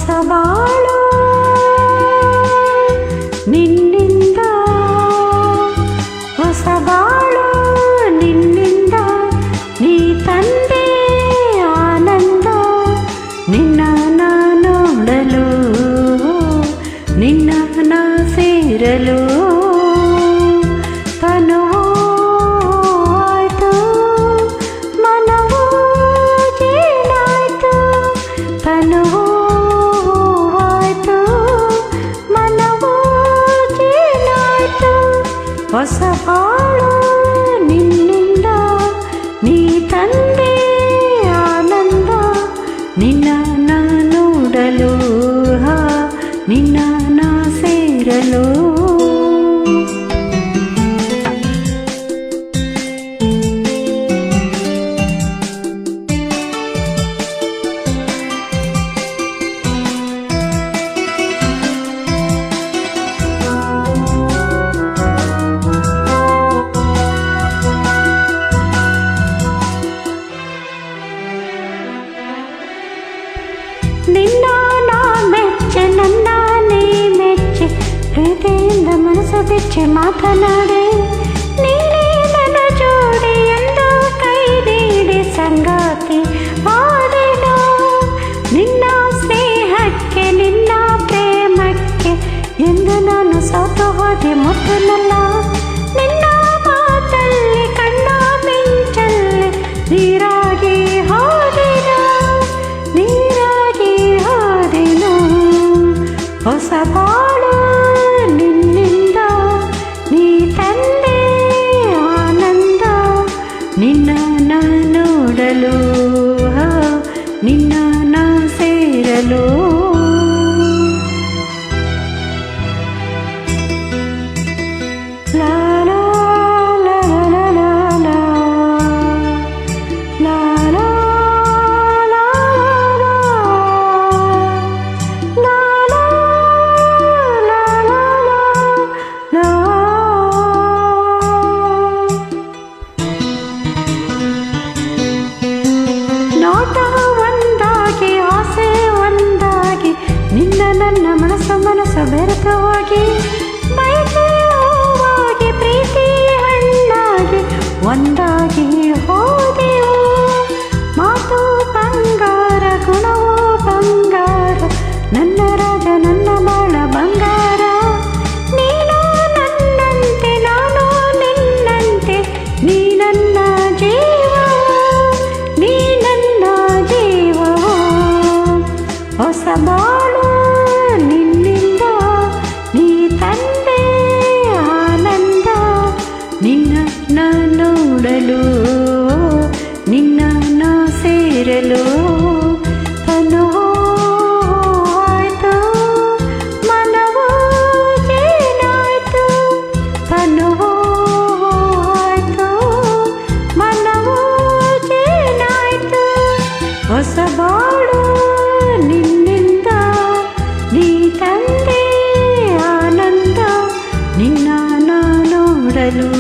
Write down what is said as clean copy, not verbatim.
ಹೊಸ ಬಾಳು ನಿನ್ನಿಂದ, ಹೊಸ ಬಾಳು ನಿನ್ನಿಂದ, ನೀ ತಂದೆ ಆನಂದ. ನಿನ್ನ ನಾ ನೋಡಲು, ನಿನ್ನ ನಾ ಸೇರಲು ತನುವು ಆಯ್ತು, ಮನವು ಜೇನಾಯ್ತು. ತನುವು ಆಯ್ತು, ಮನವು ಜೇನಾಯ್ತು. ಹೊಸ ಬಾಳು ನಿನ್ನಿಂದ, ನೀ ತಂದೆ ಆನಂದ. ನಿನ್ನ ನಾ ನೋಡಲು, ನಿನ್ನ ನಾ ಸೇರಲು. ನಿನ್ನ ನಾ ಮೆಚ್ಚೆ, ನನ್ನ ನೀ ಮೆಚ್ಚೆ, ಹೃದಯದಿಂದ ಮನಸ್ಸು ಬೆಚ್ಚೆ ಮಾತನಾಡೆ. ನೀನೇ ನನ್ನ ಜೋಡಿ ಎಂದು ಕೈ ನೀಡಿ ಸಂಗಾತಿ ಆದೆನು. ನಿನ್ನ ಸ್ನೇಹಕ್ಕೆ, ನಿನ್ನ ಪ್ರೇಮಕ್ಕೆ ಎಂದು ನಾನು ಸೋತು ಹೋದೆ ಮೊದಲಲ್ಲ. ನಿನ್ನ ಮಾತಲ್ಲಿ ಕಣ್ಣ ಮಿಂಚಲ್ಲಿ ನೀರಾಗಿ ಹೋದೆನು, ನೀರಾಗಿ ಹೋದೆನು. ಹೊಸ ಬಾಳು ನಿನ್ನಿಂದ, ನೀ ತಂದೆ ಆನಂದ. ನಿನ್ನ ನಾ ನೋಡಲು, ನಿನ್ನ ನಾ ಸೇರಲು. ಲಾ ಲಾ ಲಾ ಲಾ ಲಾ ಲಾ, ಲಾ ಲಾ ಲಾ ಲಾ, ಲಾ ಲಾ ಲಾ ಲಾ ಲಾ. ನೋಟ ಒಂದಾಗಿ, ಆಸೆ ಒಂದಾಗಿ, ನಿನ್ನ ನನ್ನ ಮನಸ್ಸು ಬೆರೆತು ಹೋಗಿ, ಬಯಕೆ ಹೂವಾಗಿ, ಪ್ರೀತಿ ಹಣ್ಣಾಗಿ ಒಂದಾಗಿ ಹೋದೆವು. ಮಾತು ಬಂಗಾರ, ಗುಣವು ಬಂಗಾರ, ನನ್ನ ರಾಜ ನನ್ನ ಬಾಳ ಬಂಗಾರ. ನೀನು ನನ್ನಂತೆ, ನಾನು ನಿನ್ನಂತೆ, ನೀ ನನ್ನ ಜೀವವು, ನೀ ನನ್ನ ಜೀವವು. ಹೊಸ ಬಾಳು ನಿನ್ನಿಂದ, ನೀ ತಂದೆ ಆನಂದ. ನಿನ್ನ ನಾ ನೋಡಲು, ನಿನ್ನ ನಾ ಸೇರಲು. ತನುವು ಆಯ್ತು, ಮನವು ಜೇನಾಯ್ತು. ತನುವು ಆಯ್ತು, ಮನವು ಜೇನಾಯ್ತು. ಹೊಸ ಬಾಳು ನಿನ್ನಿಂದ, ನೀ ತಂದೆ ಆನಂದ. ನಿನ್ನ ನಾ ನೋಡಲು.